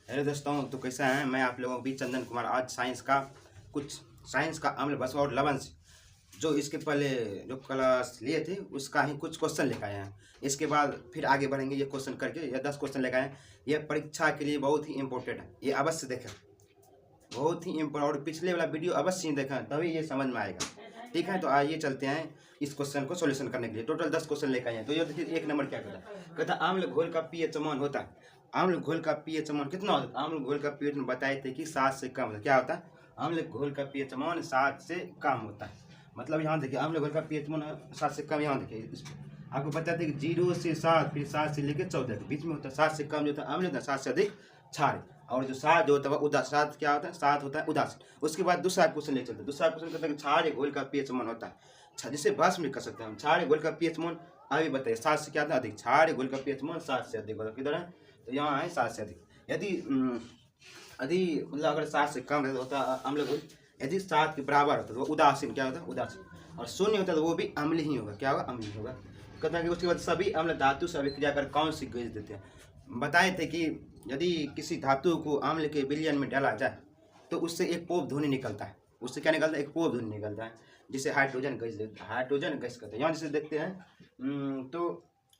Hello दोस्तों, तो कैसा है। मैं आप लोगों के बीच चंदन कुमार। आज साइंस का अम्ल भस्म और लवण से जो इसके पहले जो क्लास लिए थे उसका ही कुछ क्वेश्चन लेकर आए हैं। इसके बाद फिर आगे बढ़ेंगे। ये क्वेश्चन करके या 10 क्वेश्चन लेकर आए हैं। ये परीक्षा के लिए बहुत ही इंपॉर्टेंट है, ये अवश्य देखें, बहुत ही इम्पोर्टेंट। और पिछले वाला वीडियो अवश्य ही देखें, तभी ये समझ में आएगा। ठीक है, तो आइए चलते हैं इस क्वेश्चन को सॉल्यूशन करने के लिए। टोटल 10 क्वेश्चन लेकर आए हैं। तो ये देखिए, 1 नंबर क्या कहता है आम्ल घोल का पीएच मान होता है। आम्ल घोल का पीएच मान कितना होता है। आम्ल घोल का पीएच मान बताए थे कि 7 से कम होता है। क्या होता है, आम्ल घोल का पीएच मान 7 से कम होता है। मतलब यहाँ देखिए, आम्ल घोल का पीएच मान 7 से कम। यहाँ देखिए आपको बताते हैं कि 0 से 7, फिर 7 से लेकर 14 के बीच में होता है। 7 से कम जो होता है आम्ल, 7 से अधिक क्षार। और जो 7 जो होता है वह उदास। 7 क्या होता है, 7 होता है उदासीन। उसके बाद दूसरा क्वेश्चन ले चलते हैं। दूसरा क्वेश्चन कहता है कि क्षार घोल का पीएच मान होता है, जिसे भस्म में कर सकते हैं हम। क्षार घोल का पीएच मान अभी बताइए 7 से क्या था अधिक। क्षार घोल का पीएच मान 7 से अधिक होता है। किधर है, तो यहाँ है 7 से अधिक। यदि यदि मतलब अगर 7 से कम होता है अम्ल घोल, यदि 7 के बराबर होता है तो वो उदासीन। क्या होता है, उदासीन। और शून्य होता है तो वो भी अम्ल ही होगा। क्या होगा, अम्ल ही होगा। कहता है कि उसके बाद सभी अम्ल धातु से अभिक्रिया कर कौन सी गैस देते हैं। बताए थे कि यदि किसी धातु को अम्ल के विलयन में डाला जाए तो उससे एक पोप ध्वनि निकलता है। उससे क्या निकलता है, एक पोप ध्वनि निकलता है, जिसे हाइड्रोजन गैस कहते हैं। यहाँ जैसे देखते हैं तो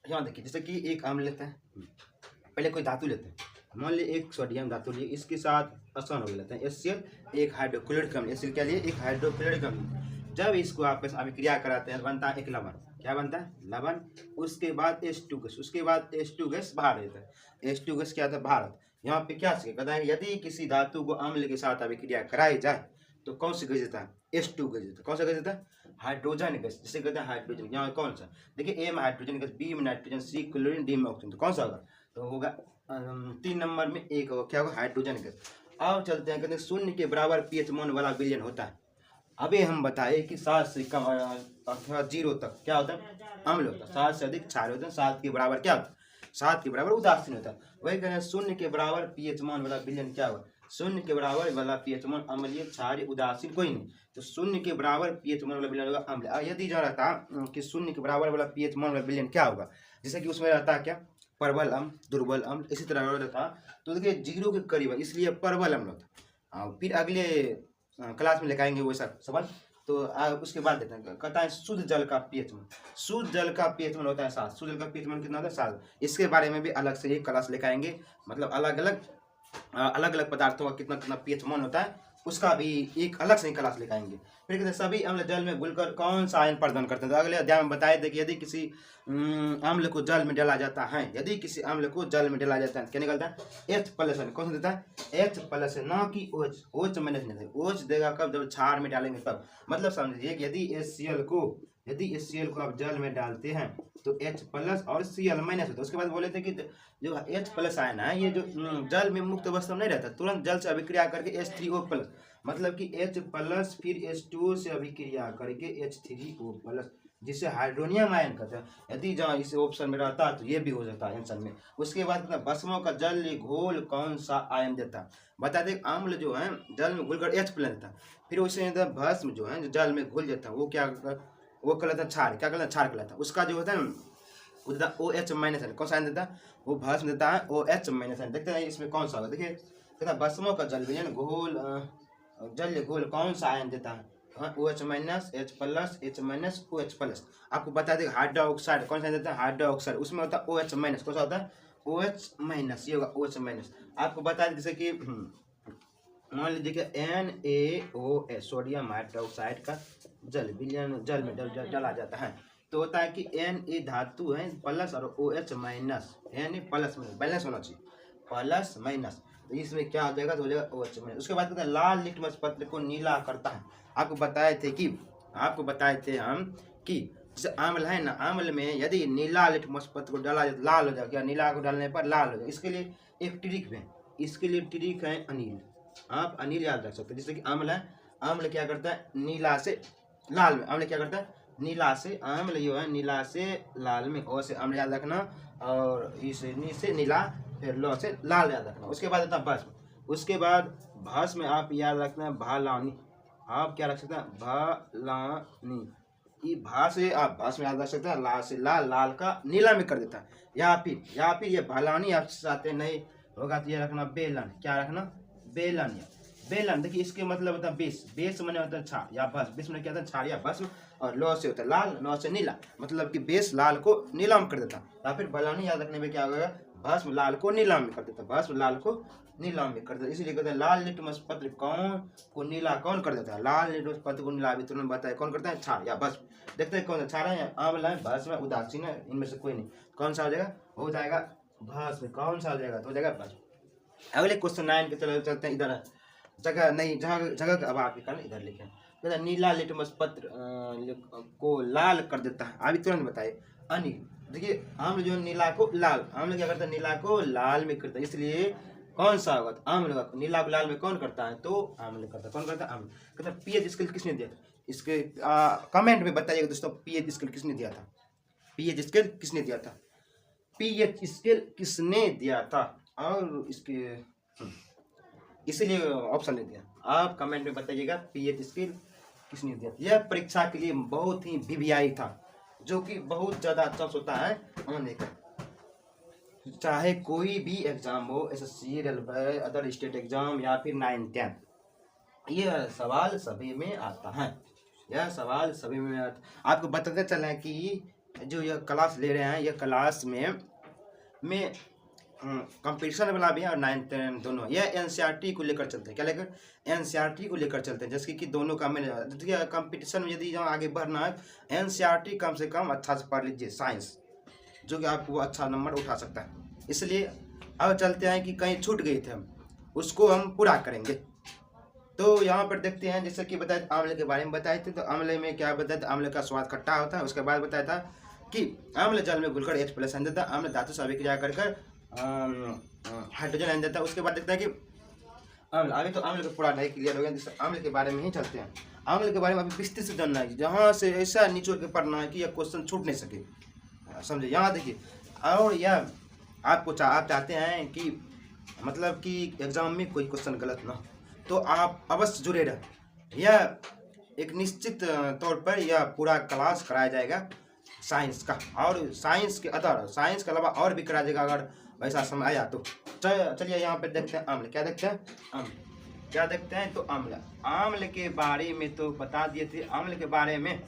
यहाँ देखिए, जैसे कि एक अम्ल लेते हैं, पहले कोई धातु लेते हैं, मान लीजिए एक सोडियम धातु लिए, इसके साथ आसान हो लेते हैं HCl, एक हाइड्रोक्लोरिक अम्ल। HCl क्या लिए, एक हाइड्रोक्लोरिक अम्ल। जब इसको आपस अभिक्रिया कराते हैं बनता है एक लवण। क्या बनता है, लवण। उसके बाद H2 गैस, उसके बाद H2 गैस बाहर देता है। H2 गैस क्या था, भारत। यहाँ पे क्या कहता है, यदि किसी धातु को अम्ल के साथ अभिक्रिया कराई जाए तो कौन सी गैस देता है, H2 गैस देता है। कौन सा गैस देता है, हाइड्रोजन गैस, जिसे कहते हैं हाइड्रोजन। यहाँ कौन सा देखिए, A में हाइड्रोजन गैस, B में नाइट्रोजन, C क्लोरीन, D में ऑक्सीजन। तो कौन सा होगा, तो होगा 3 नंबर में एक होगा। क्या होगा, हाइड्रोजन गैस। अब चलते हैं, कहते हैं शून्य के बराबर पीएच मान वाला विलयन होता है। अभी हम बताए कि 7 से कम अथवा 0 तक क्या होता है, अम्ल होता है। 7 से अधिक क्षार होता है। 7 के बराबर क्या होता है, 7 के बराबर उदासीन होता है। वही कह रहे हैं शून्य के बराबर पीएच मान वाला विलयन क्या होगा, शून्य के बराबर वाला पीएच मान अम्लीय, क्षारीय, उदासीन कोई नहीं। तो शून्य के बराबर पीएच मान वाला विलयन होगा अम्ल। यदि जो रहता कि शून्य के बराबर वाला पीएच मान वाला विलयन क्या होगा, जैसे कि उसमें रहता क्या, प्रबल अम्ल, दुर्बल अम्ल, इसी तरह रहता। तो देखिए 0 के करीब है, इसलिए प्रबल अम्ल होता। फिर अगले क्लास में लेकर आएंगे वो सब सवाल। तो उसके बाद देखते हैं, कहता है शुद्ध जल का पीएच मान। शुद्ध जल का पीएच मान होता है 7। शुद्ध जल का पीएच मान कितना होता है, 7। इसके बारे में भी अलग से एक क्लास लेकर आएंगे। मतलब अलग अलग पदार्थों का कितना कितना पीएच मान होता है, उसका भी एक अलग से क्लास लेकर आएंगे। फिर कहते हैं सभी अम्ल जल में घुलकर कौन सा आयन प्रदान करते हैं। तो अगले अध्याय में बताए थे कि यदि किसी अम्ल को जल में डाला जाता है, यदि किसी अम्ल को जल में डाला जाता है क्या निकलता है, H+। कौन सा देता है, H+, ना कि OH। OH माइनस नहीं देगा। OH देगा कब, जब क्षार में डालेंगे तब। मतलब समझिए कि यदि HCl को आप जल में डालते हैं तो H+ और Cl- होता है। उसके बाद बोले थे कि जो H+ आयन है ये जो जल में मुक्त अवस्था में नहीं रहता, तुरंत जल से अभिक्रिया करके H3O+, मतलब कि H+ फिर H2 से अभिक्रिया करके H3O+, जिसे हाइड्रोनियम आयन कहते हैं। यदि जहाँ इस ऑप्शन में रहता तो ये भी हो जाता है आंसर में। उसके बाद भस्मों का जल घोल कौन सा आयन देता है। बता दें, अम्ल जो है जल में घुलकर H+ देता है। फिर उसे भस्म जो है जो जल में घुल जाता है वो क्या, वो कहलाता है क्षार। क्या कहलाता है, क्षार कहलाता है। उसका जो होता है ना OH- कौन सा आयन देता है, वो भस्म देता है OH-। देखते हैं इसमें कौन सा होगा। देखिए कहता है भस्मों का जल विलयन घोल जल घोल कौन सा आयन देता है, OH-, H+, OH+। आपको बता दें हाइड्रोक्साइड कौन सा देता है, हाइड्रोक्साइड, उसमें होता है OH-। कौन सा होता है, OH-, ये होगा OH-। आपको बता दें जैसे कि मान लीजिए कि NaOH, सोडियम हाइड्रोक्साइड का जल विलयन जल में डाला जाता है तो होता है कि Na धातु है प्लस और OH-। Na प्लस में बैलेंस होना चाहिए, प्लस माइनस। तो इसमें क्या हो जाएगा, तो हो जाएगा OH-। उसके बाद कहते हैं लाल लिटमस पत्र को नीला करता है। आपको बताए थे हम कि जैसे आम्ल है ना, आम्ल में यदि नीला लिटमस पत्र को डाला जाए लाल हो जाएगा। नीला को डालने पर लाल हो जाएगा। इसके लिए एक ट्रिक है, इसके लिए ट्रिक है अनिल। आप अनिल याद रख सकते हैं। जैसे कि अम्ल है, अम्ल क्या करता है नीला से लाल में, अम्ल क्या करता है नीला से, अम्ल जो है नीला से लाल में। ओ से अम्ल याद रखना, और इस नी से नीला, फिर लो से लाल याद रखना। उसके बाद आता है भस्म। उसके बाद भस्म में आप याद रखना है भालानी। आप क्या रख सकते हैं, भालानी। ये भा से आप भस्म याद रख सकते हैं, लाल से लाल, लाल का नीला में कर देता है। या फिर ये भालानी आप चाहते नहीं होगा तो ये रखना बेलन, क्या रखना, बेलन। या बेलन देखिए इसके मतलब होता है बेस, बेस मैंने होता है छाड़ या भस्म, बेस मैंने क्या होता है छाड़ या भस्म, और लौ से होता है लाल, लौ से नीला, मतलब कि बेस लाल को नीलाम कर देता, या फिर बलानी याद रखने में क्या होगा, भस्म लाल को नीलाम में कर देता, भस्म लाल को नीलाम में कर देता, इसलिए कहते हैं लाल लिटमस पत्र कौन को नीला कौन कर देता है, लाल लिटमस पत्र को नीला, अभी तुरंत बताया कौन करता है, छाड़ या भस्म। देखते हैं कौन सा छाड़ है, आंवला है, भस्म है, उदासीन है, इनमें से कोई नहीं, कौन सा हो जाएगा, हो जाएगा भस्म, कौन सा हो जाएगा, तो हो जाएगा भस्म। अगले क्वेश्चन 9 के चलते हैं, इधर जगह नहीं, जगह के अभाव के कारण इधर लिखे, कहता नीला लिटमस पत्र को लाल कर देता है, अभी तुरंत बताए अनिल। देखिए आम्ल जो नीला को लाल, आम्ल क्या करता है, नीला को लाल में करता है, इसलिए कौन सा होगा, तो आम्ल, नीला को लाल में कौन करता है, तो आम्ल करता है, कौन करता है, आम्ल। कहता है पीएच स्केल किसने दिया था, इसके कमेंट में बताइएगा दोस्तों, पीएच स्केल किसने दिया था, पीएच स्केल किसने दिया था, पीएच स्केल किसने दिया था, और इसके इसीलिए ऑप्शन नहीं दिया, आप कमेंट में बताइएगा पीएच स्केल किसने दिया। यह परीक्षा के लिए बहुत ही वीवीआई था, जो कि बहुत ज़्यादा चांस होता है आने का, चाहे कोई भी एग्जाम हो, SSC, railway, other state exam या फिर 9th 10th, यह सवाल सभी में आता है, यह सवाल सभी में आता। आपको बताते चलें कि जो यह क्लास ले रहे हैं, यह क्लास में कंपटीशन वाला भी है और 9th 10th दोनों, यह एनसीईआरटी को लेकर चलते हैं, क्या लेकर, एनसीईआरटी को लेकर चलते हैं, जैसे कि दोनों का मैंने देखिए कंपटीशन में यदि जहाँ आगे बढ़ना है, एनसीईआरटी कम से कम अच्छा से पढ़ लीजिए, साइंस, जो कि आपको अच्छा नंबर उठा सकता है। इसलिए अब चलते हैं कि कहीं छूट गई थे हम, उसको हम पूरा करेंगे। तो यहाँ पर देखते हैं, जैसे कि बताया आंवले के बारे में बताए थे, तो आंवले में क्या बताया था, आंवले का स्वाद खट्टा होता है, उसके बाद बताया था कि आंवले जल में घुलकर H+ आयन देता है, आंवले धातु से अभिक्रिया कर हाइड्रोजन आयन देता है। उसके बाद देखते हैं कि आंवला, अभी तो आंवले का पूरा नहीं क्लियर हो गया, जिससे आंवले के बारे में ही चलते हैं। आंवले के बारे में अभी विस्तृत से जानना है, जहाँ से ऐसा निचोड़ के पढ़ना है कि यह क्वेश्चन छूट नहीं सके, समझे, यहाँ देखिए। और यह आप चाहते हैं कि मतलब कि एग्जाम में कोई क्वेश्चन गलत ना हो, तो आप अवश्य जुड़े रहें। यह एक निश्चित तौर पर यह पूरा क्लास कराया जाएगा साइंस का, और साइंस के अलावा और भी कराया जाएगा अगर वैसा समय आया तो। चलिए यहाँ पे देखते हैं आंवले, क्या देखते हैं, आंवले क्या देखते हैं, तो आंवले के बारे में तो बता दिए थे। आंवले के बारे में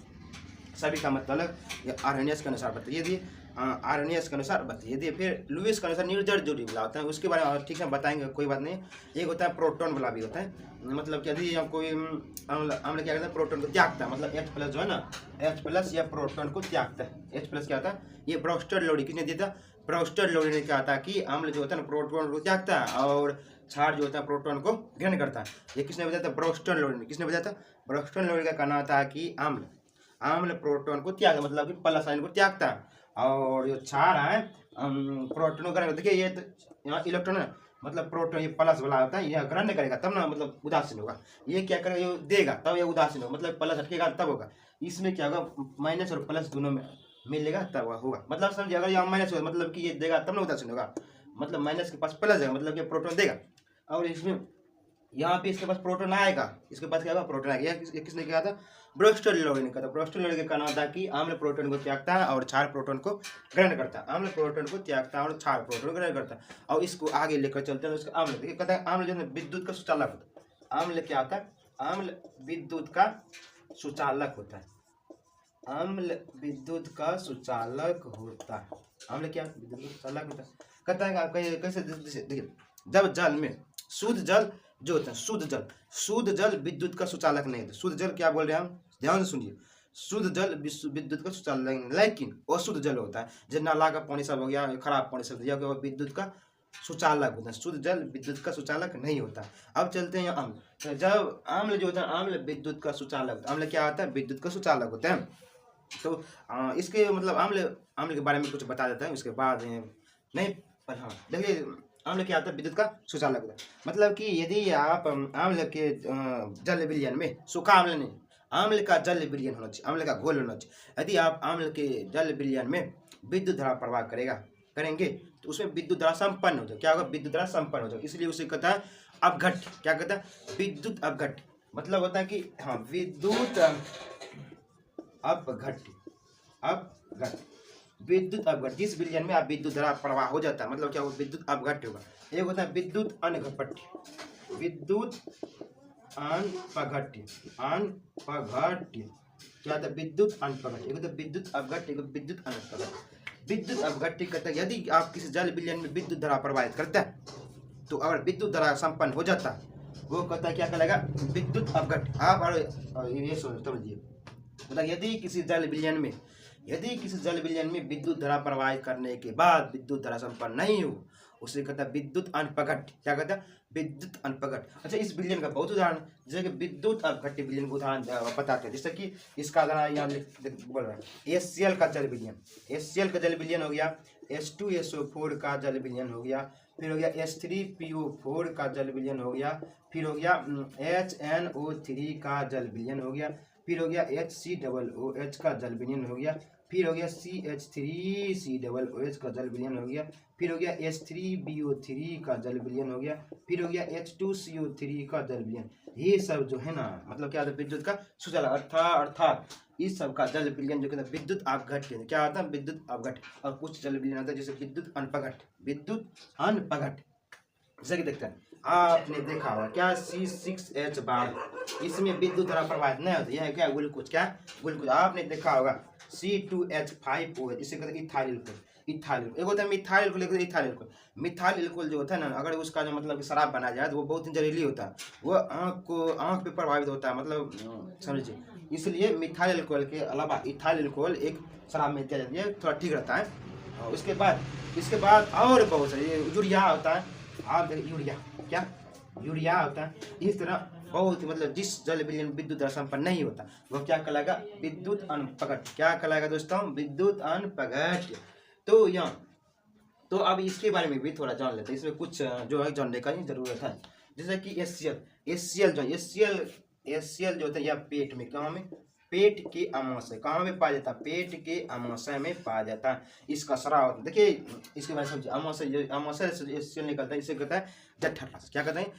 सभी का मतलब ये आरएनएस के अनुसार बताइए दिए, आरएनएस के अनुसार बताइए दिए। फिर लुईस के अनुसार निर्जर जोड़ी वाला होता है, उसके बारे में ठीक है बताएंगे, कोई बात नहीं। एक होता है प्रोटॉन वाला भी होता है, मतलब कि यदि कोई आंवला क्या करता है, प्रोटॉन को त्यागता है, मतलब H+ जो है ना, H+ या प्रोटॉन को त्यागता है। H+ क्या होता है, ये ब्रोस्टर लोडी किसने दिया था, ब्रोस्टर लोडी ने क्या था कि आंवला जो होता है ना प्रोटॉन को त्यागता है, और क्षार जो होता है प्रोटॉन को ग्रहण करता है। ये किसने बताया था, ब्रोस्टर लोडी ने। किसने बताया था, ब्रोस्टर लोडी का कहना था कि आम्ल प्रोटॉन को त्याग, मतलब कि प्लस आयन को त्यागता है, और जो क्षार है प्रोटॉन ग्रहण। देखिए ये तो यहाँ इलेक्ट्रॉन है, मतलब प्रोटॉन ये प्लस वाला होता है, यह ग्रहण करेगा तब ना, मतलब उदासीन होगा। ये क्या करेगा, ये देगा तब ये उदासीन होगा, मतलब प्लस हटेगा तब होगा। इसमें क्या होगा, माइनस और प्लस दोनों में मिलेगा तब होगा, मतलब समझिए अगर यहाँ माइनस होगा मतलब कि ये देगा तब ना उदासीन होगा, मतलब माइनस के पास प्लस है, मतलब कि प्रोटॉन देगा, और इसमें यहाँ पे इसके पास प्रोटॉन आएगा, इसके पास क्या होगा, प्रोटॉन आएगा। यह किसने कहा था, ब्रोस्टर लोडी ने कहा था। ब्रोस्टर लोडी का कहना था कि आम्ल प्रोटॉन को त्यागता है और क्षार प्रोटॉन को ग्रहण करता है। आम्ल प्रोटॉन को त्यागता है और क्षार प्रोटॉन ग्रहण करता है, और इसको आगे लेकर चलते हैं। उसका आम्ल देखिए, कहता है आम्ल जो है विद्युत का सुचालक होता है। आम्ल क्या होता है, आम्ल विद्युत का सुचालक होता है, आम्ल विद्युत का सुचालक होता है। आम्ल क्या विद्युत का सुचालक होता है, कहता है कैसे देखिए, जब जल में शुद्ध जल जो होता है, शुद्ध जल विद्युत का सुचालक नहीं होता। शुद्ध जल क्या बोल रहे हैं हम, ध्यान से सुनिए, शुद्ध जल विद्युत का सुचालक नहीं, लेकिन अशुद्ध जल होता है, जैसे नाला का पानी सब हो गया, खराब पानी सब, यह विद्युत का सुचालक होता है। शुद्ध जल विद्युत का सुचालक नहीं होता। अब चलते हैं आम्ल, तो जब आम्ल जो होता है, आम्ल विद्युत का सुचालक होता है। आम्ल क्या होता है, विद्युत का सुचालक होता है। तो इसके मतलब आम्ल के बारे में कुछ बता देता है, उसके बाद नहीं, पर हाँ देखिए आम्ल क्या होता है, विद्युत का सुचालक होता है। मतलब कि यदि आप आम्ल के जल विलयन में, सूखा आम्ल नहीं, आम्ल का जल विलयन होना चाहिए, आम्ल का घोल होना चाहिए। यदि आप आम्ल के जल विलयन में विद्युत धारा प्रवाह करेंगे तो उसमें विद्युत धारा संपन्न हो जाए, क्या होगा, विद्युत धारा संपन्न हो जाए। इसलिए उसे कहता है अपघट्य, क्या कहता है, विद्युत अपघट्य। मतलब होता है कि हाँ विद्युत अपघट्य, विद्युत अपघट्य, जिस विलयन में आप विद्युत धारा प्रवाह हो जाता है, मतलब क्या होगा, विद्युत अपघट्य होगा। एक होता है विद्युत अनघट्य, विद्युत अनपघट्य, अनपघट्य क्या होता है, विद्युत अनपघट्य। एक होता है विद्युत अपघट्य, एक विद्युत अनपघट्य। विद्युत अपघट्य कहता है यदि आप किसी जल विलयन में विद्युत धारा प्रवाहित करते हैं, तो अगर विद्युत धारा संपन्न हो जाता है, वो कहता है क्या कहलाएगा, विद्युत अपघट्य। आप ये समझिए, मतलब यदि किसी जल विलयन में विद्युत धारा प्रवाहित करने के बाद विद्युत धारा संपन्न नहीं हो, उसे कहता है विद्युत अनपघट्य। क्या कहता है, विद्युत अनपघट्य। अच्छा, इस विलयन का बहुत उदाहरण, जैसे कि विद्युत अपघट्य विलयन का उदाहरण बताते हैं। जैसे कि इसका उदाहरण यहाँ बोल रहा है, HCl का जल विलयन, HCl का जल विलयन हो गया, H2SO4 का जल विलयन हो गया, फिर हो गया H3PO4 का जल विलयन हो गया, फिर हो गया HNO3 का जल विलयन हो गया, फिर हो गया HCOOH का जल विलयन हो गया, फिर हो गया CH3COOH का जल विलयन हो गया, फिर हो गया H3BO3 का जल विलयन हो गया, फिर हो गया H2CO3 का जल विलयन। ये सब जो है ना, मतलब क्या होता है, विद्युत का सुचालक अर्थात इस सब का जल विलयन जो कहते हैं विद्युत अपघट्य। क्या होता है, विद्युत अपघट्य। और कुछ जल विलयन होता है जैसे विद्युत अनपघट्य, विद्युत अनपघट्य। जैसे कि देखते हैं, आपने देखा होगा क्या, C6H बार, इसमें विद्युत धारा प्रवाहित नहीं होती है, क्या ग्लूकोज, क्या ग्लूकोज। आपने देखा होगा C2H5OH, इसे कहते हैं इथाइल अल्कोहल। एक होता है मिथाइल अल्कोहल, एक होता है इथाइल अल्कोहल। मिथाइल अल्कोहल जो होता है ना, अगर उसका जो मतलब शराब बनाया जाए तो वो बहुत ही जहरीली होता है, वो आँख पे प्रभावित होता है, मतलब समझिए। इसलिए मिथाइल अल्कोहल के अलावा इथाइल अल्कोहल एक शराब में दिया जाती है, थोड़ा ठीक रहता है। और इसके बाद और बहुत सारे, यूरिया होता है, आप यूरिया, क्या यूरिया होता है। इस तरह बहुत, मतलब जिस जल विलयन विद्युत धारा संपन्न नहीं होता, वह क्या कहलाएगा, विद्युत अनपघट्य। क्या कहलाएगा दोस्तों, विद्युत अनपघट्य। तो यहाँ तो अब इसके बारे में भी थोड़ा जान लेते हैं, इसमें कुछ जो है जानने का ही जरूरत है। जैसे कि HCl जो होता है, यह पेट में, कहाँ में, पेट के अमाशय, कहाँ में पाया जाता है, पेट के अमाशय में पाया जाता है। इसका स्राव देखिए, इसके बारे में समझिए, अमाशय से HCl निकलता है, इसे कहता है जठर। क्या कहते हैं,